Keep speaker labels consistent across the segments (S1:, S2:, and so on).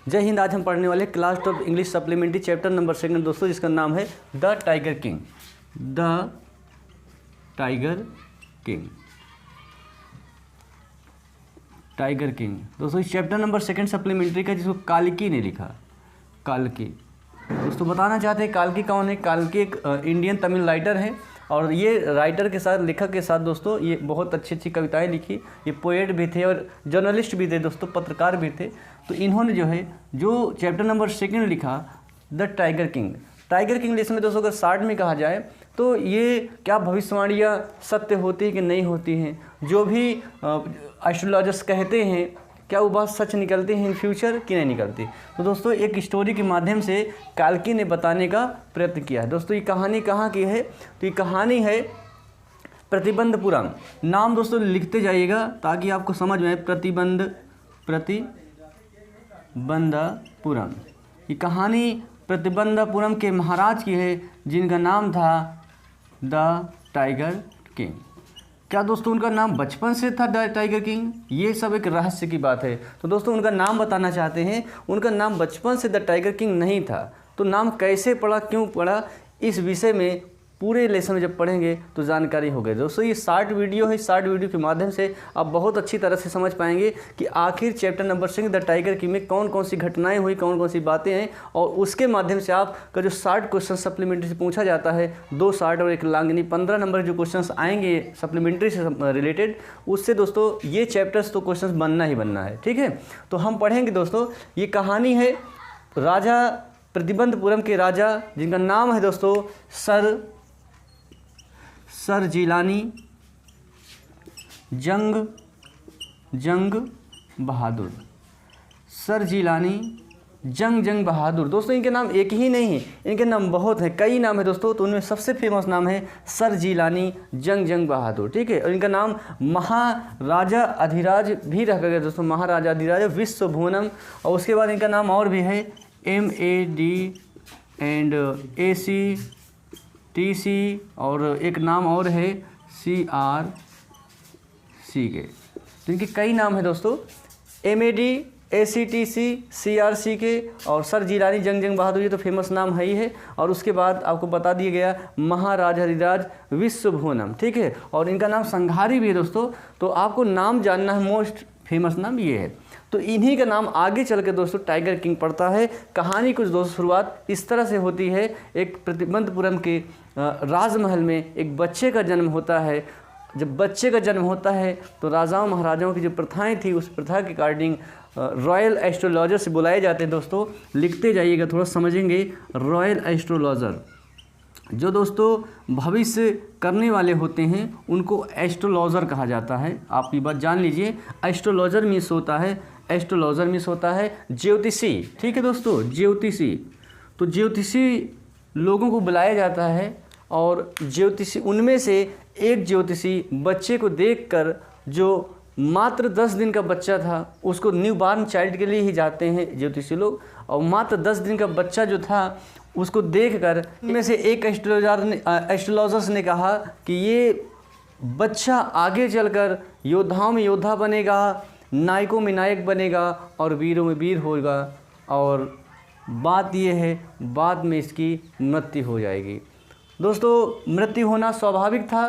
S1: जय हिंद। आज हम पढ़ने वाले class 12 English supplementary chapter number 2 दोस्तों, जिसका नाम है the tiger king. The tiger king, tiger king दोस्तों इस चैप्टर नंबर 2 सप्लीमेंट्री का, जिसको काल्की ने लिखा। काल्की दोस्तों बताना चाहते हैं काल्की कौन है। काल्की एक इंडियन तमिल राइटर है, और ये राइटर के साथ, लेखक के साथ दोस्तों, ये बहुत अच्छी अच्छी कविताएं लिखी। ये पोएट भी थे और जर्नलिस्ट भी थे दोस्तों, पत्रकार भी थे। तो इन्होंने जो चैप्टर नंबर 2 लिखा, the tiger king. Tiger king इसमें दोस्तों अगर शॉर्ट में कहा जाए तो ये क्या भविष्यवाणियाँ सत्य होती हैं कि नहीं होती हैं, जो भी एस्ट्रोलॉजर्स कहते हैं क्या वो बात सच निकलती है इन फ्यूचर कि नहीं निकलती। तो दोस्तों एक स्टोरी के माध्यम से काल्की ने बताने का प्रयत्न किया है। दोस्तों ये कहानी कहाँ की है, तो ये कहानी है प्रतिबंधपुरम। नाम दोस्तों लिखते जाइएगा ताकि आपको समझ में आए। प्रतिबंधपुरम, ये कहानी प्रतिबंधपुरम के महाराज की है, जिनका नाम था द टाइगर किंग। क्या दोस्तों उनका नाम बचपन से था द टाइगर किंग? ये सब एक रहस्य की बात है। तो दोस्तों उनका नाम बताना चाहते हैं। उनका नाम बचपन से द टाइगर किंग नहीं था। तो नाम कैसे पड़ा, क्यों पड़ा, इस विषय में पूरे लेसन में जब पढ़ेंगे तो जानकारी हो गई। दोस्तों ये शॉर्ट वीडियो है, शॉर्ट वीडियो के माध्यम से आप बहुत अच्छी तरह से समझ पाएंगे कि आखिर chapter number 6 the tiger king में कौन कौन सी घटनाएं हुई, कौन कौन सी बातें हैं, और उसके माध्यम से आपका जो शॉर्ट क्वेश्चन सप्लीमेंट्री से पूछा जाता है, 2 शॉर्ट और 1 लॉन्ग, यानी 15 नंबर जो क्वेश्चन आएंगे सप्लीमेंट्री से रिलेटेड, उससे दोस्तों ये चैप्टर्स तो क्वेश्चन बनना ही बनना है। ठीक है, तो हम पढ़ेंगे दोस्तों। ये कहानी है राजा प्रतिबंधपुरम के राजा, जिनका नाम है दोस्तों सर जिलानी जंग बहादुर। सर जिलानी जंग बहादुर। दोस्तों इनके नाम एक ही नहीं है, इनके नाम बहुत हैं, कई नाम है दोस्तों। तो उनमें सबसे फेमस नाम है सर जिलानी जंग बहादुर। ठीक है, और इनका नाम महाराजा अधिराज भी रखा गया दोस्तों, महाराजा अधिराज विश्वभुवनम। और उसके बाद इनका नाम और भी है MAD एंड ACTC, और एक नाम और है CRC के। तो इनके कई नाम है दोस्तों, MAD ACTC CRC के, और सर जिलानी जंग बहादुर, ये तो फेमस नाम है ही है। और उसके बाद आपको बता दिया गया महाराजा अधिराज विश्वभुवनम। ठीक है, और इनका नाम संघारी भी है दोस्तों। तो आपको नाम जानना है, मोस्ट फेमस नाम ये है। तो इन्हीं का नाम आगे चल के दोस्तों टाइगर किंग पड़ता है। कहानी कुछ दोस्तों शुरुआत इस तरह से होती है। एक प्रतिबंधपुरम के राजमहल में एक बच्चे का जन्म होता है। जब बच्चे का जन्म होता है तो राजाओं महाराजाओं की जो प्रथाएं थी, उस प्रथा के अकॉर्डिंग रॉयल एस्ट्रोलॉजर से बुलाए जाते हैं दोस्तों। लिखते जाइएगा, थोड़ा समझेंगे। रॉयल एस्ट्रोलॉजर जो दोस्तों भविष्य करने वाले होते हैं, उनको एस्ट्रोलॉजर कहा जाता है। आप ये बात जान लीजिए। एस्ट्रोलॉजर मीन्स होता है ज्योतिषी। ठीक है दोस्तों, ज्योतिषी। तो ज्योतिषी लोगों को बुलाया जाता है, और ज्योतिषी उनमें से एक ज्योतिषी बच्चे को देखकर, जो मात्र 10 दिन का बच्चा था, उसको न्यू बॉर्न चाइल्ड के लिए ही जाते हैं ज्योतिषी लोग, और मात्र 10 दिन का बच्चा जो था उसको देखकर इनमें से एक एस्ट्रोलॉजर्स ने कहा कि ये बच्चा आगे चलकर योद्धाओं में योद्धा बनेगा, नायकों में नायक बनेगा, और वीरों में वीर होगा, और बात ये है बाद में इसकी मृत्यु हो जाएगी। दोस्तों मृत्यु होना स्वाभाविक था,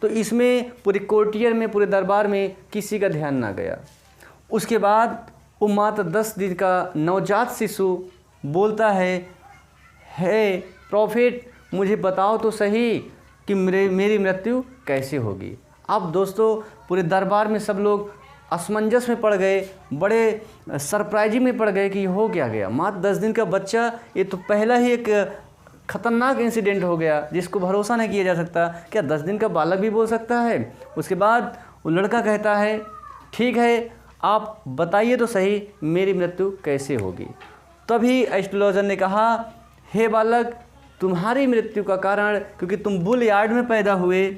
S1: तो इसमें पूरे कोर्टियर में, पूरे दरबार में किसी का ध्यान ना गया। उसके बाद वो मात्र 10 दिन का नवजात शिशु बोलता है, हे प्रॉफिट, मुझे बताओ तो सही कि मेरी मृत्यु कैसे होगी। अब दोस्तों पूरे दरबार में सब लोग असमंजस में पड़ गए, बड़े सरप्राइजिंग में पड़ गए कि हो क्या गया। मात्र 10 दिन का बच्चा, ये तो पहला ही एक खतरनाक इंसिडेंट हो गया जिसको भरोसा नहीं किया जा सकता। क्या 10 दिन का बालक भी बोल सकता है? उसके बाद वो लड़का कहता है, ठीक है आप बताइए तो सही मेरी मृत्यु कैसे होगी। तभी एस्ट्रोलॉजर ने कहा, हे बालक, तुम्हारी मृत्यु का कारण, क्योंकि तुम बुल यार्ड में पैदा हुए,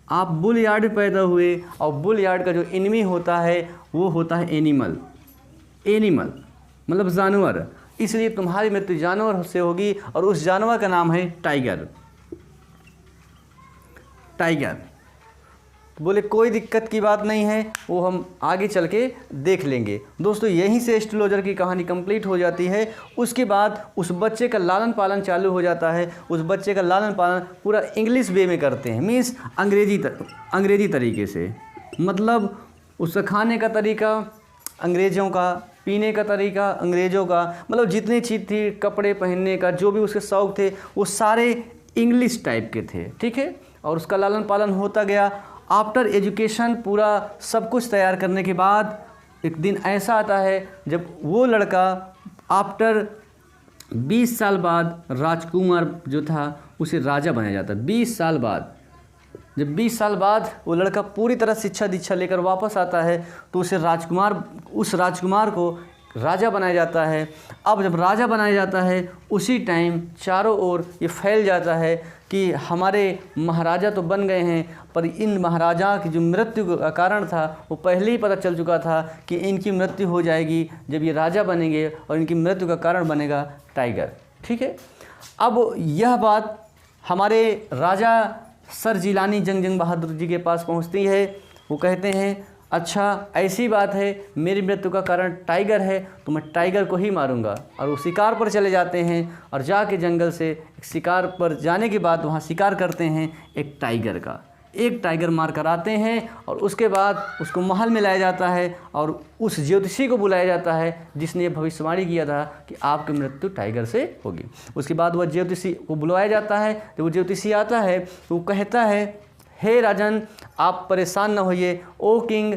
S1: आप बुल यार्ड में पैदा हुए, और बुल यार्ड का जो एनिमी होता है वो होता है एनिमल मतलब जानवर, इसलिए तुम्हारी मृत्यु जानवर से होगी, और उस जानवर का नाम है टाइगर। तो बोले कोई दिक्कत की बात नहीं है, वो हम आगे चल के देख लेंगे। दोस्तों यहीं से एस्ट्रोलॉजर की कहानी कंप्लीट हो जाती है। उसके बाद उस बच्चे का लालन पालन चालू हो जाता है। उस बच्चे का लालन पालन पूरा इंग्लिश वे में करते हैं, मीन्स अंग्रेजी तरीके से, मतलब उसका खाने का तरीका अंग्रेज़ों का, पीने का तरीका अंग्रेज़ों का, मतलब जितनी चीज़ थी, कपड़े पहनने का, जो भी उसके शौक़ थे, वो सारे इंग्लिश टाइप के थे, ठीक है। और उसका लालन पालन होता गया। आफ्टर एजुकेशन पूरा सब कुछ तैयार करने के बाद एक दिन ऐसा आता है जब वो लड़का आफ्टर 20 साल बाद राजकुमार जो था उसे राजा बनाया जाता है। 20 साल बाद, जब 20 साल बाद वो लड़का पूरी तरह शिक्षा दीक्षा लेकर वापस आता है तो उस राजकुमार को राजा बनाया जाता है। अब जब राजा बनाया जाता है उसी टाइम चारों ओर ये फैल जाता है कि हमारे महाराजा तो बन गए हैं, पर इन महाराजा की जो मृत्यु का कारण था वो पहले ही पता चल चुका था कि इनकी मृत्यु हो जाएगी जब ये राजा बनेंगे, और इनकी मृत्यु का कारण बनेगा टाइगर, ठीक है। अब यह बात हमारे राजा सर जिलानी जंग बहादुर जी के पास पहुंचती है। वो कहते हैं अच्छा ऐसी बात है, मेरी मृत्यु का कारण टाइगर है तो मैं टाइगर को ही मारूंगा। और वो शिकार पर चले जाते हैं और जाके जंगल से शिकार पर जाने के बाद वहाँ शिकार करते हैं एक टाइगर मार कर आते हैं। और उसके बाद उसको महल में लाया जाता है और उस ज्योतिषी को बुलाया जाता है जिसने ये भविष्यवाणी किया था कि आपकी मृत्यु टाइगर से होगी। उसके बाद वह ज्योतिषी को बुलाया जाता है। जब वो ज्योतिषी आता है तो वो कहता है हे राजन आप परेशान न होइए, ओ किंग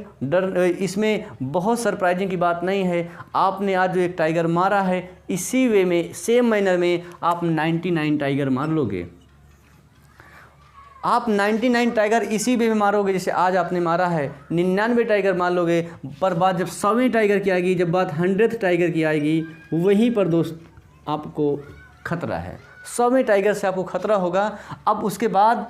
S1: इसमें बहुत सरप्राइजिंग की बात नहीं है। आपने आज जो एक टाइगर मारा है इसी वे में, सेम मैनर में आप 99 टाइगर मार लोगे। आप 99 टाइगर इसी वे में मारोगे जैसे आज आपने मारा है, 99 टाइगर मार लोगे। पर बात जब 100वें टाइगर की आएगी, जब बात 100th टाइगर की आएगी, वहीं पर दोस्त आपको खतरा है। 100वें टाइगर से आपको खतरा होगा। अब उसके बाद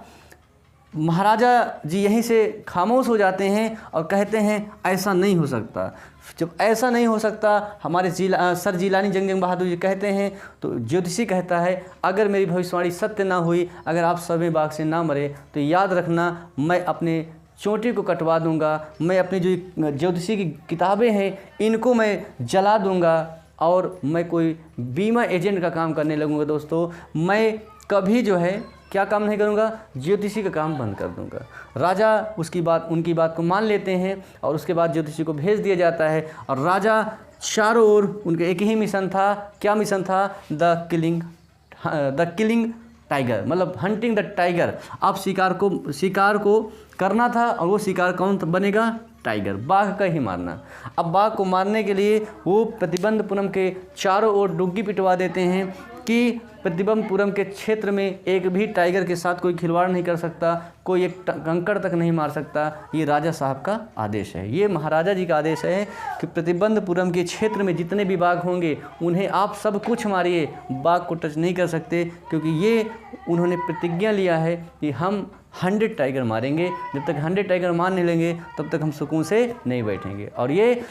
S1: महाराजा जी यहीं से खामोश हो जाते हैं और कहते हैं ऐसा नहीं हो सकता। जब ऐसा नहीं हो सकता हमारे सर जिलानी जंग बहादुर जी कहते हैं तो ज्योतिषी कहता है अगर मेरी भविष्यवाणी सत्य ना हुई, अगर आप 100वें बाघ से ना मरे तो याद रखना मैं अपने चोटी को कटवा दूंगा, मैं अपनी जो ज्योतिषी की किताबें हैं इनको मैं जला दूंगा और मैं कोई बीमा एजेंट का काम करने लगूंगा। दोस्तों मैं कभी जो है क्या काम नहीं करूंगा, ज्योतिषी का काम बंद कर दूंगा। राजा उनकी बात को मान लेते हैं और उसके बाद ज्योतिषी को भेज दिया जाता है। और राजा चारों ओर उनका एक ही मिशन था। क्या मिशन था? द किलिंग टाइगर, मतलब हंटिंग द टाइगर। अब शिकार को करना था और वो शिकार कौन बनेगा? टाइगर, बाघ का ही मारना। अब बाघ को मारने के लिए वो प्रतिबंधपुरम के चारों ओर डुग्गी पिटवा देते हैं कि प्रतिबंधपुरम के क्षेत्र में एक भी टाइगर के साथ कोई खिलवाड़ नहीं कर सकता, कोई एक कंकड़ तक नहीं मार सकता। ये राजा साहब का आदेश है, ये महाराजा जी का आदेश है कि प्रतिबंधपुरम के क्षेत्र में जितने भी बाघ होंगे उन्हें आप सब कुछ मारिए, बाघ को टच नहीं कर सकते, क्योंकि ये उन्होंने प्रतिज्ञा लिया है कि हम 100 टाइगर मारेंगे। जब तक 100 टाइगर मार नहीं लेंगे तब तक हम सुकून से नहीं बैठेंगे। और ये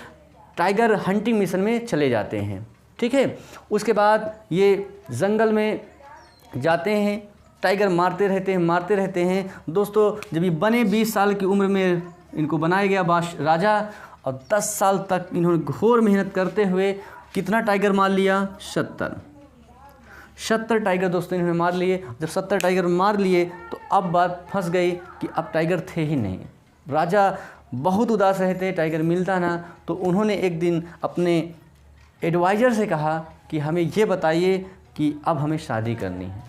S1: टाइगर हंटिंग मिशन में चले जाते हैं, ठीक है। उसके बाद ये जंगल में जाते हैं, टाइगर मारते रहते हैं। दोस्तों जब ये बने 20 साल की उम्र में इनको बनाया गया राजा, और 10 साल तक इन्होंने घोर मेहनत करते हुए कितना टाइगर मार लिया? 70 टाइगर दोस्तों इन्होंने मार लिए। जब 70 टाइगर मार लिए तो अब बात फंस गई कि अब टाइगर थे ही नहीं। राजा बहुत उदास रहते, टाइगर मिलता ना। तो उन्होंने एक दिन अपने एडवाइज़र से कहा कि हमें ये बताइए कि अब हमें शादी करनी है,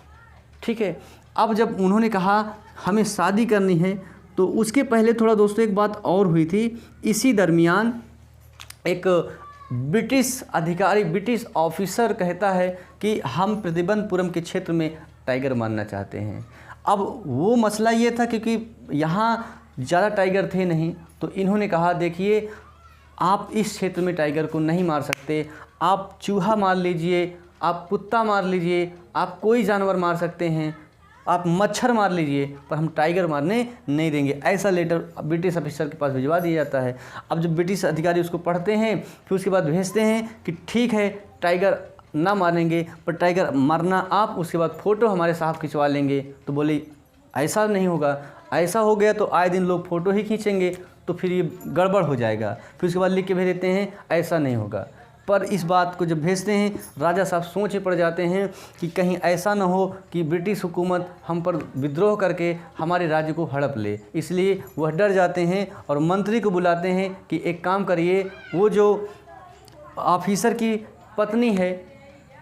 S1: ठीक है। अब जब उन्होंने कहा हमें शादी करनी है तो उसके पहले थोड़ा दोस्तों एक बात और हुई थी। इसी दरमियान एक ब्रिटिश ऑफिसर कहता है कि हम प्रतिबंधपुरम के क्षेत्र में टाइगर मारना चाहते हैं। अब वो मसला ये था क्योंकि यहाँ ज़्यादा टाइगर थे नहीं, तो इन्होंने कहा देखिए आप इस क्षेत्र में टाइगर को नहीं मार सकते, आप चूहा मार लीजिए, आप कुत्ता मार लीजिए, आप कोई जानवर मार सकते हैं, आप मच्छर मार लीजिए, पर हम टाइगर मारने नहीं देंगे। ऐसा लेटर ब्रिटिश ऑफिसर के पास भिजवा दिया जाता है। अब जब ब्रिटिश अधिकारी उसको पढ़ते हैं फिर उसके बाद भेजते हैं कि ठीक है टाइगर ना मारेंगे पर टाइगर मारना आप, उसके बाद फ़ोटो हमारे साहब खिंचवा लेंगे। तो बोले ऐसा नहीं होगा, ऐसा हो गया तो आए दिन लोग फ़ोटो ही खींचेंगे, तो फिर ये गड़बड़ हो जाएगा। फिर उसके बाद लिख के भेज देते हैं ऐसा नहीं होगा। पर इस बात को जब भेजते हैं राजा साहब सोच पड़ जाते हैं कि कहीं ऐसा न हो कि ब्रिटिश हुकूमत हम पर विद्रोह करके हमारे राज्य को हड़प ले, इसलिए वह डर जाते हैं और मंत्री को बुलाते हैं कि एक काम करिए, वो जो ऑफिसर की पत्नी है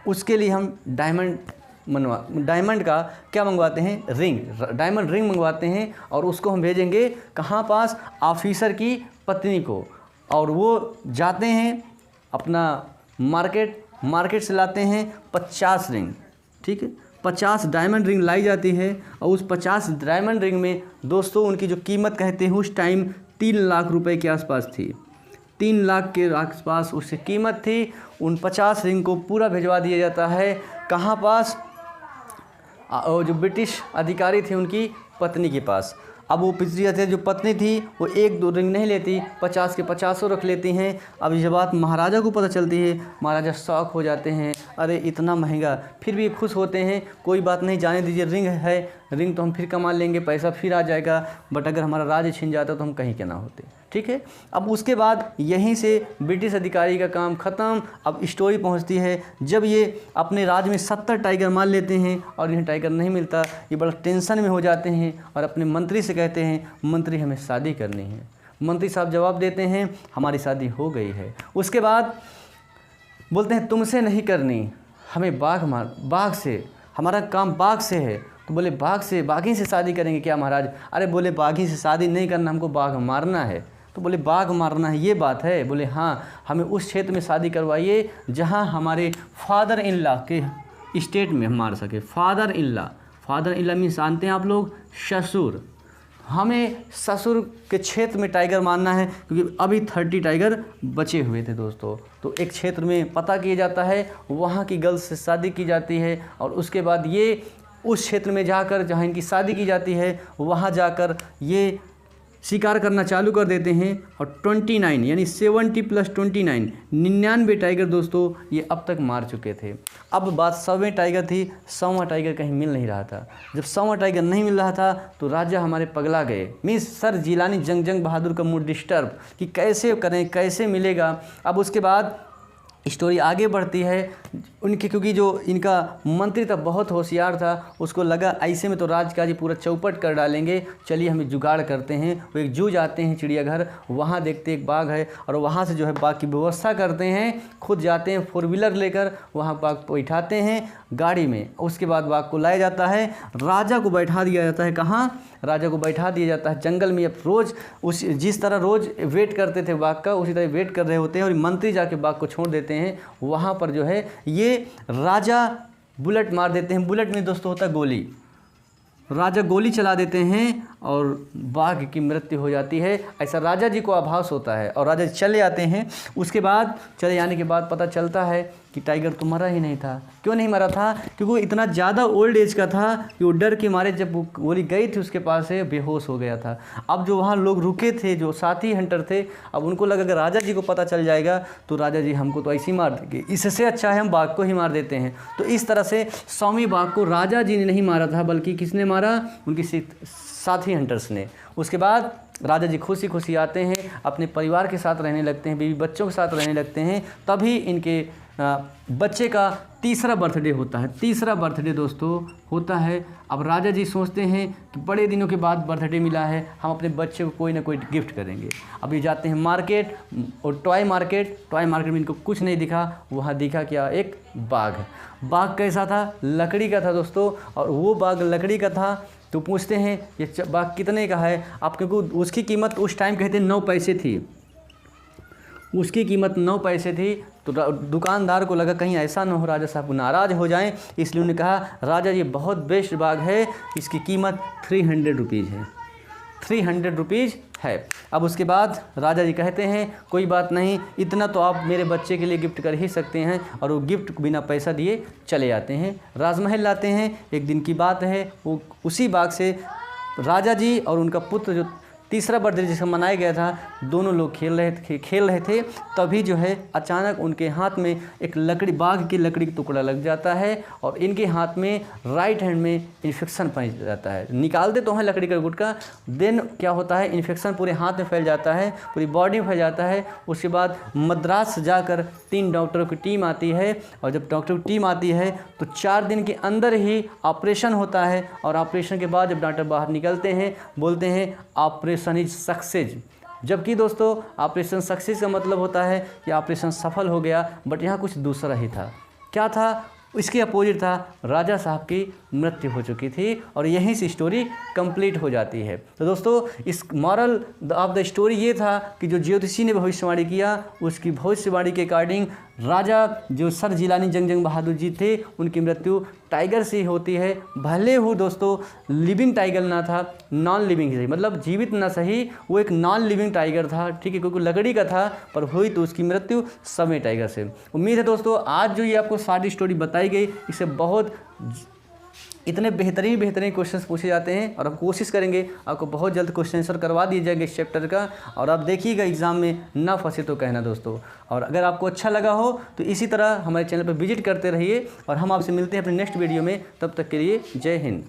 S1: उसके लिए हम डायमंड का क्या मंगवाते हैं, रिंग, डायमंड रिंग मंगवाते हैं और उसको हम भेजेंगे कहाँ पास, ऑफिसर की पत्नी को। और वो जाते हैं अपना मार्केट से लाते हैं 50 रिंग, ठीक है, 50 डायमंड रिंग लाई जाती है। और उस 50 डायमंड रिंग में दोस्तों उनकी जो कीमत कहते हैं उस टाइम 3 लाख रुपए के आसपास थी, 3 लाख के आसपास उसकी कीमत थी। उन 50 रिंग को पूरा भिजवा दिया जाता है कहाँ पास, जो ब्रिटिश अधिकारी थे उनकी पत्नी के पास। अब वो पिछली जो पत्नी थी वो 1-2 रिंग नहीं लेती, 50 के 50 रख लेती हैं। अब ये बात महाराजा को पता चलती है, महाराजा शॉक हो जाते हैं, अरे इतना महंगा। फिर भी खुश होते हैं, कोई बात नहीं, जाने दीजिए, रिंग है, रिंग तो हम फिर कमा लेंगे, पैसा फिर आ जाएगा, बट अगर हमारा राज्य छिन जाता तो हम कहीं के ना होते, ठीक है। अब उसके बाद यहीं से ब्रिटिश अधिकारी का काम ख़त्म। अब स्टोरी पहुंचती है जब ये अपने राज्य में 70 टाइगर मार लेते हैं और इन्हें टाइगर नहीं मिलता, ये बड़ा टेंशन में हो जाते हैं और अपने मंत्री से कहते हैं मंत्री हमें शादी करनी है। मंत्री साहब जवाब देते हैं हमारी शादी हो गई है। उसके बाद बोलते हैं तुमसे नहीं करनी, हमें बाघ से, हमारा काम बाघ से है। तो बोले बाघी से शादी करेंगे क्या महाराज? अरे बोले बाघी से शादी नहीं करना, हमको बाघ मारना है। तो बोले बाघ मारना है, ये बात है? बोले हाँ, हमें उस क्षेत्र में शादी करवाइए जहाँ हमारे फादर इन लॉ के स्टेट में हम मार सके। फादर इन लॉ मीन्स जानते हैं आप लोग, ससुर। हमें ससुर के क्षेत्र में टाइगर मारना है, क्योंकि अभी 30 टाइगर बचे हुए थे दोस्तों। तो एक क्षेत्र में पता किया जाता है, वहाँ की गर्ल्स से शादी की जाती है और उसके बाद ये उस क्षेत्र में जाकर जहाँ इनकी शादी की जाती है वहाँ जाकर ये शिकार करना चालू कर देते हैं। और 29 यानी 70 + 29 99 टाइगर दोस्तों ये अब तक मार चुके थे। अब बात 100वें टाइगर थी, 100वां टाइगर कहीं मिल नहीं रहा था। जब 100वां टाइगर नहीं मिल रहा था तो राजा हमारे पगला गए, मीन्स सर जिलानी जंग बहादुर का मूड डिस्टर्ब कि कैसे करें, कैसे मिलेगा। अब उसके बाद स्टोरी आगे बढ़ती है उनकी, क्योंकि जो इनका मंत्री था बहुत होशियार था, उसको लगा ऐसे में तो राजकाज पूरा चौपट कर डालेंगे, चलिए हमें जुगाड़ करते हैं। वो एक जू जाते हैं चिड़ियाघर, वहाँ देखते एक बाघ है और वहाँ से जो है बाघ की व्यवस्था करते हैं, खुद जाते हैं 4 व्हीलर लेकर, वहाँ बाघ को बैठाते हैं गाड़ी में। उसके बाद बाघ को लाया जाता है, राजा को बैठा दिया जाता है। कहाँ? राजा को बैठा दिया जाता है जंगल में। अब रोज़ जिस तरह रोज़ वेट करते थे बाघ का, उसी तरह वेट कर रहे होते हैं और मंत्री जाके बाघ को छोड़ देते हैं। वहाँ पर जो है ये राजा बुलेट मार देते हैं। बुलेट में दोस्तों होता है गोली, राजा गोली चला देते हैं और बाघ की मृत्यु हो जाती है। ऐसा राजा जी को आभास होता है और राजा चले आते हैं। उसके बाद चले आने के बाद पता चलता है कि टाइगर तो मरा ही नहीं था। क्यों नहीं मरा था? क्योंकि वो इतना ज़्यादा ओल्ड एज का था कि वो डर के मारे जब वो गोली गई थी उसके पास से बेहोश हो गया था। अब जो वहाँ लोग रुके थे, जो साथी हंटर थे, अब उनको लगा अगर राजा जी को पता चल जाएगा तो राजा जी हमको तो ऐसे ही मार देंगे, इससे अच्छा है हम बाघ को ही मार देते हैं। तो इस तरह से 100वें बाघ को राजा जी ने नहीं मारा था, बल्कि किसने मारा? उनकी साथी हंटर्स ने। उसके बाद राजा जी खुशी खुशी आते हैं, अपने परिवार के साथ रहने लगते हैं, बीवी बच्चों के साथ रहने लगते हैं। तभी इनके बच्चे का 3रा बर्थडे होता है। 3रा बर्थडे दोस्तों होता है। अब राजा जी सोचते हैं कि बड़े दिनों के बाद बर्थडे मिला है, हम अपने बच्चे को कोई ना कोई गिफ्ट करेंगे। अब ये जाते हैं मार्केट और टॉय मार्केट में इनको कुछ नहीं दिखा। वहाँ दिखा क्या? एक बाघ। बाघ कैसा था? लकड़ी का था दोस्तों। और वो बाघ लकड़ी का था तो पूछते हैं ये बाघ कितने का है? आप क्योंकि उसकी कीमत उस टाइम कहते हैं 9 पैसे थी, उसकी कीमत 9 पैसे थी। तो दुकानदार को लगा कहीं ऐसा ना हो राजा साहब नाराज़ हो जाएं, इसलिए उन्होंने कहा राजा ये बहुत बेस्ट बाघ है, इसकी कीमत 300 रुपीज़ है, 300 रुपीज़ है। अब उसके बाद राजा जी कहते हैं कोई बात नहीं, इतना तो आप मेरे बच्चे के लिए गिफ्ट कर ही सकते हैं। और वो गिफ्ट बिना पैसा दिए चले आते हैं, राजमहल लाते हैं। एक दिन की बात है, वो उसी बाग से राजा जी और उनका पुत्र जो तीसरा बर्थडे जिसका मनाया गया था, दोनों लोग खेल रहे थे तभी जो है अचानक उनके हाथ में एक लकड़ी, बाघ की लकड़ी का टुकड़ा लग जाता है और इनके हाथ में राइट हैंड में इन्फेक्शन पाया जाता है। निकालते तो हैं लकड़ी का गुटका, देन क्या होता है, इन्फेक्शन पूरे हाथ में फैल जाता है, पूरी बॉडी में फैल जाता है। उसके बाद मद्रास जाकर 3 डॉक्टरों की टीम आती है और जब डॉक्टरों की टीम आती है तो 4 दिन के अंदर ही ऑपरेशन होता है और ऑपरेशन के बाद जब डॉक्टर बाहर निकलते हैं बोलते हैं ऑपरेशन इज सक्सेस। जबकि दोस्तों ऑपरेशन सक्सेस का मतलब होता है कि ऑपरेशन सफल हो गया, बट यहाँ कुछ दूसरा ही था। क्या था? इसके अपोजिट था, राजा साहब की मृत्यु हो चुकी थी और यहीं से स्टोरी कंप्लीट हो जाती है। तो दोस्तों इस मॉरल ऑफ द स्टोरी ये था कि जो ज्योतिषी ने भविष्यवाणी किया उसकी भविष्यवाणी के अकॉर्डिंग राजा जो सर जिलानी जंग बहादुर जी थे उनकी मृत्यु टाइगर से होती है। भले वो दोस्तों लिविंग टाइगर ना था, नॉन लिविंग ही, मतलब जीवित ना सही, वो एक नॉन लिविंग टाइगर था, ठीक है, क्योंकि लकड़ी का था, पर हुई तो उसकी मृत्यु समय टाइगर से। उम्मीद है दोस्तों आज जो ये आपको सारी स्टोरी बताई गई इससे बहुत इतने बेहतरीन क्वेश्चंस पूछे जाते हैं और हम कोशिश करेंगे आपको बहुत जल्द क्वेश्चन आंसर करवा दिए जाएंगे इस चैप्टर का, और आप देखिएगा एग्ज़ाम में ना फंसे तो कहना दोस्तों। और अगर आपको अच्छा लगा हो तो इसी तरह हमारे चैनल पर विजिट करते रहिए और हम आपसे मिलते हैं अपने नेक्स्ट वीडियो में। तब तक के लिए जय हिंद।